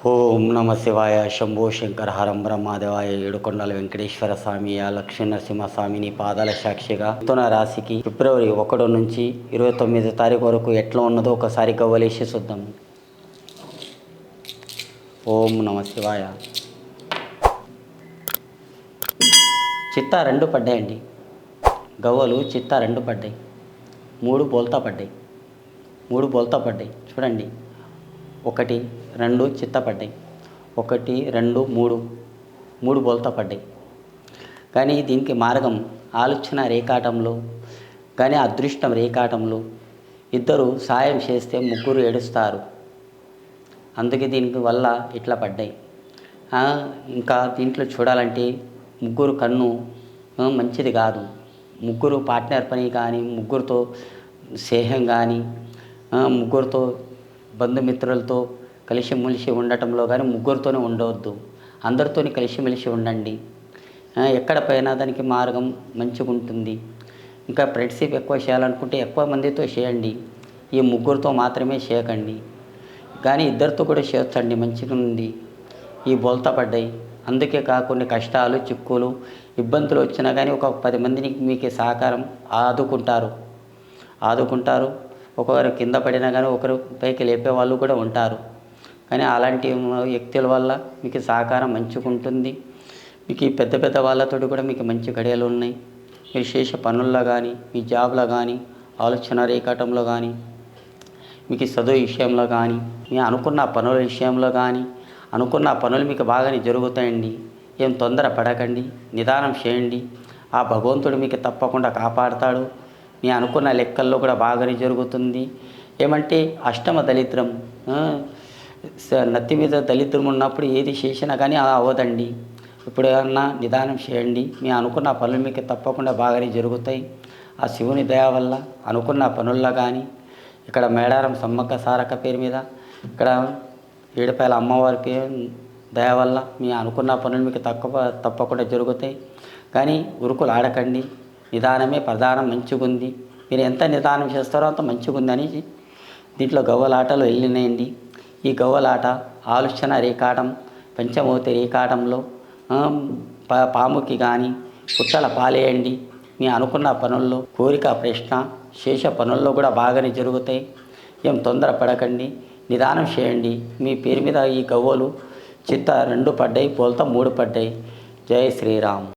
ఓం నమ శివాయ. శంభో శంకర హరం బ్రహ్మదేవాయ. ఏడుకొండల వెంకటేశ్వర స్వామి, ఆ లక్ష్మీ నరసింహస్వామిని పాదాల సాక్షిగా మిథున రాశికి ఫిబ్రవరి 1 నుంచి 29 తారీఖు వరకు ఎట్లా ఉన్నదో ఒకసారి గవ్వలేసి చూద్దాం. ఓం నమ శివాయ. చిత్తా 2 పడ్డాయండి. గవ్వలు చిత్తా 2 పడ్డాయి. 3 బోల్తా పడ్డాయి. 3 బోల్తా పడ్డాయి. చూడండి, 1 2 చిత్త పడ్డాయి. 1 2 3 3 బోల్తా పడ్డాయి. కానీ దీనికి మార్గం ఆలోచన రేఖాటంలో కానీ అదృష్టం రేఖాటంలో ఇద్దరు సాయం చేస్తే ముగ్గురు ఏడుస్తారు. అందుకే దీనికి వల్ల ఇట్లా పడ్డాయి. ఇంకా దీంట్లో చూడాలంటే ముగ్గురు కన్ను మంచిది కాదు. ముగ్గురు పార్ట్నర్ పని కానీ, ముగ్గురితో స్నేహం కానీ, ముగ్గురితో బంధుమిత్రులతో కలిసిమెలిసి ఉండటంలో కానీ ముగ్గురితోనే ఉండవద్దు. అందరితోని కలిసిమెలిసి ఉండండి. ఎక్కడ పోయినా దానికి మార్గం మంచిగా ఉంటుంది. ఇంకా ఫ్రెండ్షిప్ ఎక్కువ చేయాలనుకుంటే ఎక్కువ మందితో చేయండి. ఈ ముగ్గురితో మాత్రమే చేయకండి. కానీ ఇద్దరితో కూడా చేయొచ్చండి, మంచిగా ఉంది. ఈ బోల్తా పడ్డాయి. అందుకే కొన్ని కష్టాలు, చిక్కులు, ఇబ్బందులు వచ్చినా కానీ ఒక 10 మందిని మీకు సహకారం ఆదుకుంటారు. ఒకరు కింద పడినా కానీ ఒకరు పైకి లేపే వాళ్ళు కూడా ఉంటారు. కానీ అలాంటి వ్యక్తుల వల్ల మీకు సహకారం మంచిగా ఉంటుంది. మీకు ఈ పెద్ద పెద్ద వాళ్ళతో కూడా మీకు మంచి గడియలు ఉన్నాయి. మీరు చేసే పనుల్లో కానీ, మీ జాబ్లో కానీ, ఆలోచన రేఖాటంలో కానీ, మీకు చదువు విషయంలో కానీ, మీ అనుకున్న పనుల విషయంలో కానీ, అనుకున్న పనులు మీకు బాగానే జరుగుతాయండి. ఏం తొందర పడకండి, నిదానం చేయండి. ఆ భగవంతుడు మీకు తప్పకుండా కాపాడుతాడు. మీ అనుకున్న లెక్కల్లో కూడా బాగానే జరుగుతుంది. ఏమంటే అష్టమ దళిద్రం, నత్తి మీద దళిద్రం ఉన్నప్పుడు ఏది చేసినా కానీ అలా అవ్వదండి. ఇప్పుడు ఏమన్నా నిదానం చేయండి. మీ అనుకున్న పనులు మీకు తప్పకుండా బాగానే జరుగుతాయి. ఆ శివుని దయ వల్ల అనుకున్న పనుల్లో కానీ, ఇక్కడ మేడారం సమ్మక్క సారక్క పేరు మీద ఇక్కడ ఏడుపాయల అమ్మవారికి దయ వల్ల మీ అనుకున్న పనులు మీకు తప్పకుండా జరుగుతాయి. కానీ ఉరుకులు ఆడకండి. నిదానమే ప్రధానం. మంచిగా ఉంది. మీరు ఎంత నిదానం చేస్తారో అంత మంచిగా ఉందని దీంట్లో గవ్వలాటలు వెళ్ళినాయండి. ఈ గవ్వలాట ఆలోచన రేఖాటం, పంచమూర్తి రేఖాటంలో పాముకి కానీ పుట్టల పాలేయండి. మీ అనుకున్న పనుల్లో కోరిక ప్రశ్న శేష పనుల్లో కూడా బాగానే జరుగుతాయి. ఏం తొందర పడకండి, నిదానం చేయండి. మీ పేరు మీద ఈ గవ్వలు చిత్త 2 పడ్డాయి, బోల్తా 3 పడ్డాయి. జై శ్రీరామ్.